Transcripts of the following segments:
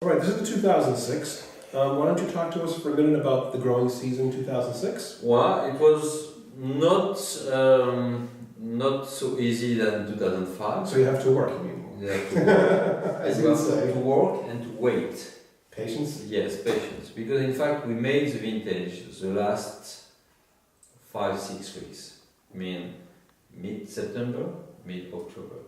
All right, this is the 2006. Why don't you talk to us for a minute about the growing season 2006? Well, it was not so easy than 2005. So you have to work, you mean? You have to work. As You you have say. to work and to wait. Patience? Yes, patience. Because in fact we made the vintage the last 5-6 weeks. I mean mid-September, mid-October.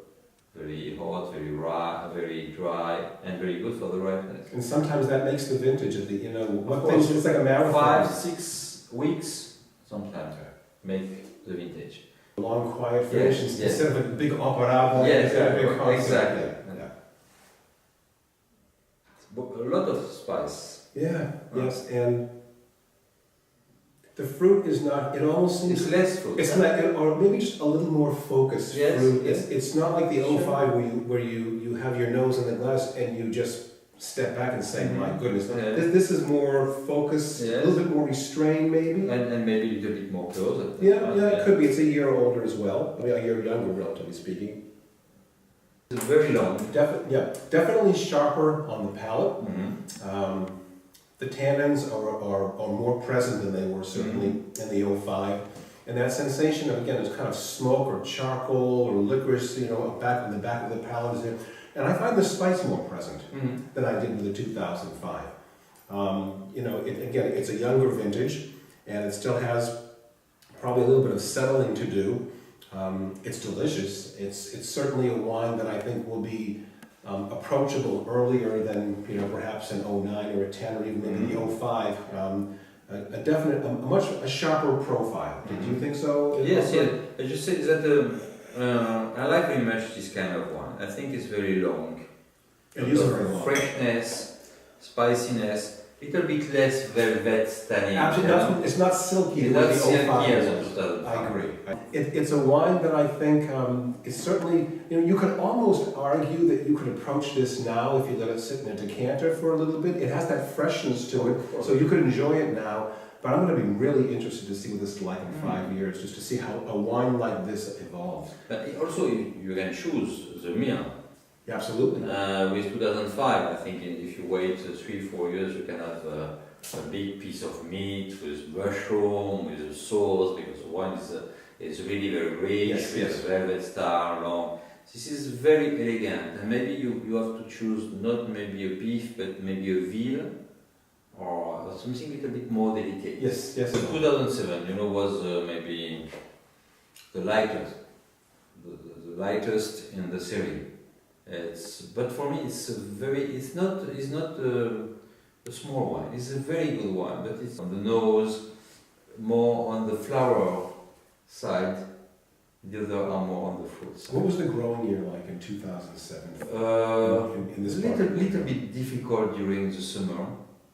Very hot, very dry, and very good for the ripeness. And sometimes that makes the vintage of the, you know, what Of things, course. it's like a marathon. 5-6 weeks sometimes make the vintage. Long, quiet finish Yes, instead of a big opera. Yes, big concert. exactly. Yeah. A lot of spice. Yeah, yes, and the fruit is not, it almost seems... It's less fruit. It's not, or maybe just a little more focused Yes, fruit. yes. It's not like the Sure. 05 where you have your nose in the glass and you just step back and say, my goodness. Yeah. This is more focused, a Yes. little bit more restrained maybe. And maybe a little bit more closer. Yeah, it could be. It's a year older as well. I mean, a year younger, relatively speaking. It's very long. Definitely sharper on the palate. Mm-hmm. The tannins are more present than they were certainly in the 05. And that sensation of, again, it's kind of smoke or charcoal or licorice, you know, back in the back of the palate is there. And I find the spice more present than I did with the 2005. You know, again, it's a younger vintage and it still has probably a little bit of settling to do. It's delicious. It's certainly a wine that I think will be approachable earlier than, you know, perhaps an 09 or a 10 or even maybe the 05. A definite, a sharper profile. Did you think so? Yes, yes. I just say that I like very much this kind of wine. I think it's very long. It is very long. Freshness, spiciness, little bit less velvet tannin. Absolutely, it's not silky It's the way not the silky 05 as was. a 2005. I agree. It's a wine that I think is certainly, you know, you could almost argue that you could approach this now if you let it sit in a decanter for a little bit. It has that freshness to it, so you could enjoy it now. But I'm going to be really interested to see what this is like in 5 years, just to see how a wine like this evolves. But also you can choose the meal. Yeah, absolutely. With 2005, I think if you wait 3-4 years, you can have a big piece of meat with mushroom, with a sauce, because the wine is really very rich, with velvet star, long. This is very elegant, and maybe you have to choose not maybe a beef, but maybe a veal, or something a little bit more delicate. Yes. So 2007, you know, was maybe the lightest, the lightest in the series. But for me, it's not a small wine. It's a very good wine, but it's on the nose, more on the flower side. The other are more on the fruit side. What was the growing year like in 2007? In this Little bit difficult during the summer,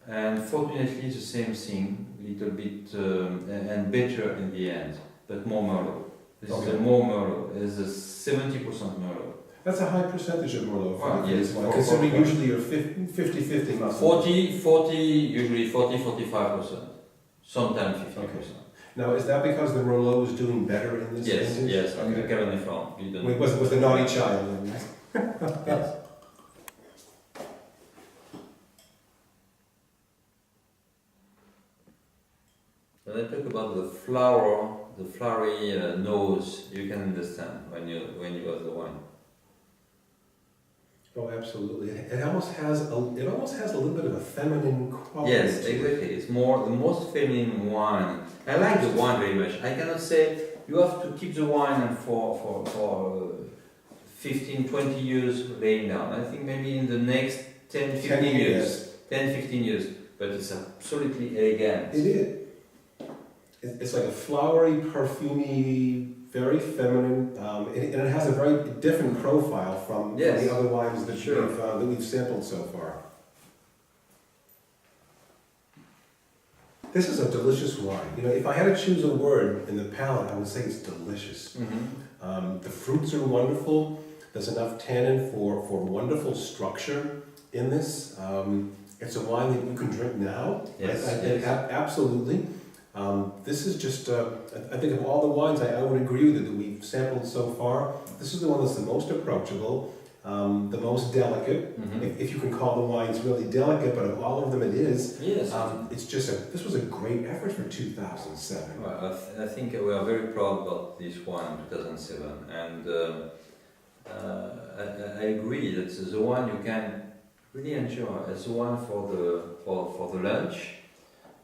and fortunately the same thing, little bit and better in the end, but more Merlot. This is a more Merlot. It's a 70% Merlot. That's a high percentage of Merlot. Yes, considering usually you're 50-50 must 40, usually 40-45%. Sometimes 50%. Okay. Now, is that because the Merlot was doing better in this vintage? Yes, okay. The Cabernet Franc. Was the naughty child. Yes. When I talk about the flowery nose, you can understand when you have the wine. Oh, absolutely. It almost has a little bit of a feminine quality. Yes, to it. exactly. It's the most feminine wine. I like the wine very much. I cannot say you have to keep the wine for 15-20 years laying down. I think maybe in the next 10-15 years. 10-15 years. But it's absolutely elegant. It is. It's like a flowery, perfumey, very feminine, and it has a very different profile from the other wines that we've sampled so far. This is a delicious wine. You know, if I had to choose a word in the palate, I would say it's delicious. The fruits are wonderful. There's enough tannin for wonderful structure in this. It's a wine that you can drink now. Absolutely. This is just, I think of all the wines I would agree with that we've sampled so far, this is the one that's the most approachable. the most delicate, if you can call the wines really delicate, but of all of them it is. Yes. It's just this was a great effort for 2007. Well, I think we are very proud about this wine in 2007, and I agree that the one you can really enjoy as the one for the lunch,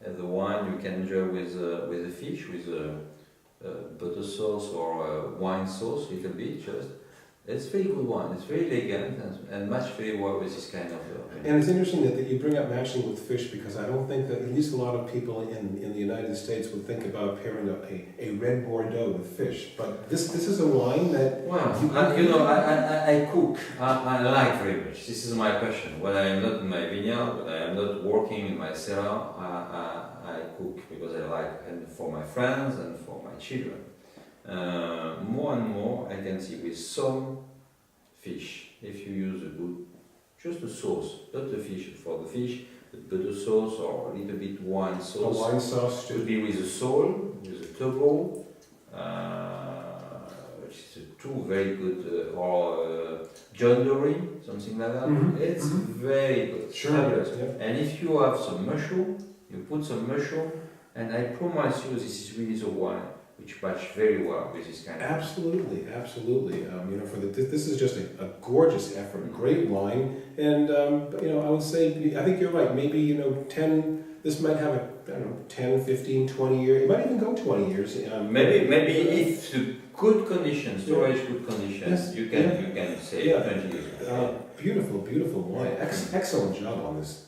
the one you can enjoy with the fish, with butter sauce or wine sauce, little bit just. It's very good wine. It's very elegant and much very well with this kind of. And it's interesting that you bring up matching with fish, because I don't think that at least a lot of people in the United States would think about pairing up a red Bordeaux with fish. But this is a wine that. Well, I cook. I like very much. This is my passion. When I am not in my vineyard, when I am not working in my cellar, I cook because I like, and for my friends and for my children. More and more I can see with some fish, if you use just a sauce, not the fish, for the fish, but butter sauce or a little bit wine sauce. A wine sauce could be with a sole, with a turbo, which is two very good, or John Dory, something like that. It's very good. Sure. Yeah. And if you have some mushroom, you put some mushroom, and I promise you this is really the wine which match very well with this kind of. Absolutely. This is just a gorgeous effort, great wine, and I would say, I think you're right. Maybe 10. This might have 10, 15, 20 years. It might even go 20 years. Maybe if the good conditions, storage good conditions, you can say 20 years. Beautiful wine. Excellent job on this.